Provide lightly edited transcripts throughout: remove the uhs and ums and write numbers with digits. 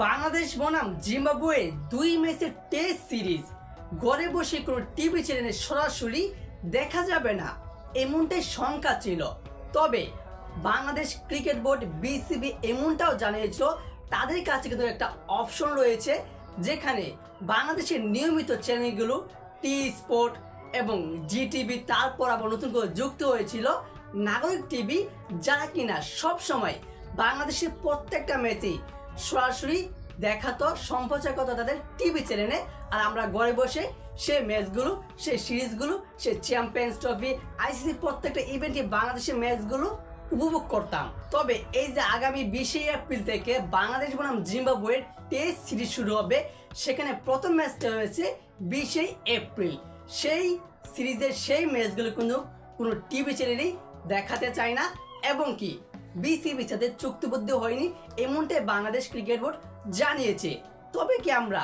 বাংলাদেশ বনাম জিম্বাবুয়ে 2 ম্যাচের test series ঘরে বসে কোনো টিভি চ্যানেলে সরাসরি দেখা যাবে না এমনটাই শঙ্কা ছিল। তবে বাংলাদেশ ক্রিকেট বোর্ড বিসিবি এমনটাও জানিয়েছিল তাদের কাছে কিন্তু একটা অপশন রয়েছে, যেখানে বাংলাদেশের নিয়মিত চ্যানেলগুলো টি স্পোর্ট এবং জিটিভি, তারপর আবার নতুন করে যুক্ত হয়েছিল নাগরিক টিভি, যারা কিনা সবসময় বাংলাদেশের প্রত্যেকটা ম্যাচেই সরাসরি দেখাতো, সম্প্রচার করতো তাদের টিভি চ্যানেলে। আর আমরা ঘরে বসে সেই ম্যাচগুলো, সেই সিরিজগুলো, সেই চ্যাম্পিয়ন্স ট্রফি, আইসিসি প্রত্যেকটা ইভেন্টে বাংলাদেশের ম্যাচগুলো উপভোগ করতাম। তবে এই যে আগামী 20 এপ্রিল থেকে বাংলাদেশ বনাম জিম্বাবুয়ের টেস্ট সিরিজ শুরু হবে, সেখানে প্রথম ম্যাচটা হয়েছে 20 এপ্রিল। সেই সিরিজের সেই ম্যাচগুলো কিন্তু কোনো টিভি চ্যানেলেই দেখাতে চায় না, এবং কি বিসিবির সাথে চুক্তিবদ্ধ হয়নি এমনটাই বাংলাদেশ ক্রিকেট বোর্ড জানিয়েছে। তবে কি আমরা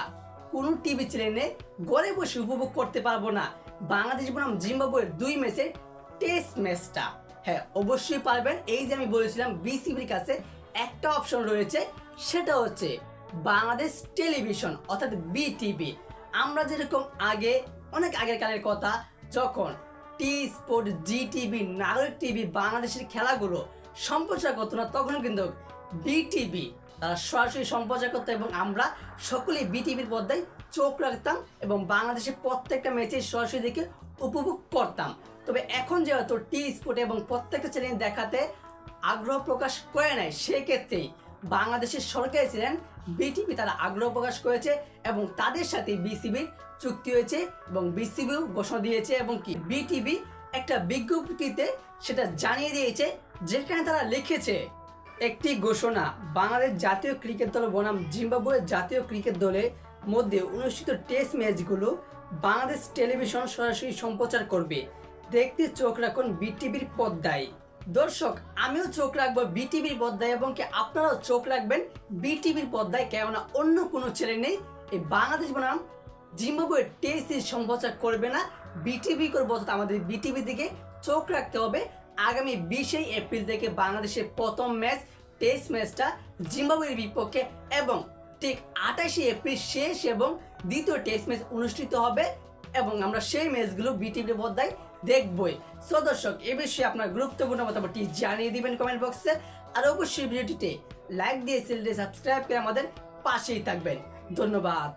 কোনো টিভি চ্যানেলে ঘরে বসে উপভোগ করতে পারবো না বাংলাদেশ বনাম জিম্বাবুয়ের 2 ম্যাচের টেস্ট ম্যাচটা? হ্যাঁ, অবশ্যই পারবেন। এই যে আমি বলেছিলাম বিসিবির কাছে একটা অপশন রয়েছে, সেটা হচ্ছে বাংলাদেশ টেলিভিশন অর্থাৎ বিটিভি। আমরা যেরকম আগে, অনেক আগের কালের কথা, যখন টি স্পোর্ট, জিটিভি, নাগরিক টিভি বাংলাদেশের খেলাগুলো সম্প্রচার করতো না, তখন কিন্তু বিটিভি তারা সরাসরি সম্প্রচার করতো এবং আমরা সকলেই বিটিভির পর্দায় চোখ রাখতাম এবং বাংলাদেশের প্রত্যেকটা ম্যাচে সরাসরি দেখে উপভোগ করতাম। তবে এখন যেহেতু টি স্পোর্ট এবং প্রত্যেকটা চ্যানেল দেখাতে আগ্রহ প্রকাশ করে নেয়, সেক্ষেত্রেই বাংলাদেশের সরকারি চ্যানেল বিটিভি তারা আগ্রহ প্রকাশ করেছে এবং তাদের সাথে বিসিবির চুক্তি হয়েছে এবং বিসিবিও ঘোষণা দিয়েছে, এবং কি বিটিভি একটা বিজ্ঞপ্তিতে সেটা জানিয়ে দিয়েছে, যেখানে তারা লিখেছে একটি ঘোষণা, বাংলাদেশ জাতীয় ক্রিকেট দল বনাম জিম্বাবুয়ে জাতীয় ক্রিকেট দলের মধ্যে অনুষ্ঠিত টেস্ট ম্যাচগুলো বাংলাদেশ টেলিভিশন সরাসরি সম্প্রচার করবে। দেখতে চোখ রাখুন বিটিভির পর্দায়। দর্শক, আমিও চোখ রাখবো বিটিভির পর্দায় এবং কি আপনারাও চোখ রাখবেন বিটিভির পর্দায়, কেননা অন্য কোনো চ্যানেল নেই এই বাংলাদেশ বনাম জিম্বাবুয়ের টেস্ট সিরিজ সম্প্রচার করবে না, বিটিভি করবো। অর্থাৎ আমাদের বিটিভির দিকে চোখ রাখতে হবে। আগামী 20 এপ্রিল থেকে বাংলাদেশের প্রথম ম্যাচ টেস্ট ম্যাচটা জিম্বাবুয়ের বিপক্ষে, এবং ঠিক 28 এপ্রিল শেষ এবং দ্বিতীয় টেস্ট ম্যাচ অনুষ্ঠিত হবে এবং আমরা সেই ম্যাচগুলো বিটিভির পর্দায় দেখবই। সো দর্শক, এ বিষয়ে আপনার গুরুত্বপূর্ণ মতামতটি জানিয়ে দিবেন কমেন্ট বক্সে, আর অবশ্যই ভিডিওটিতে লাইক দিয়ে চ্যানেলটি সাবস্ক্রাইব করে আমাদের পাশেই থাকবেন। ধন্যবাদ।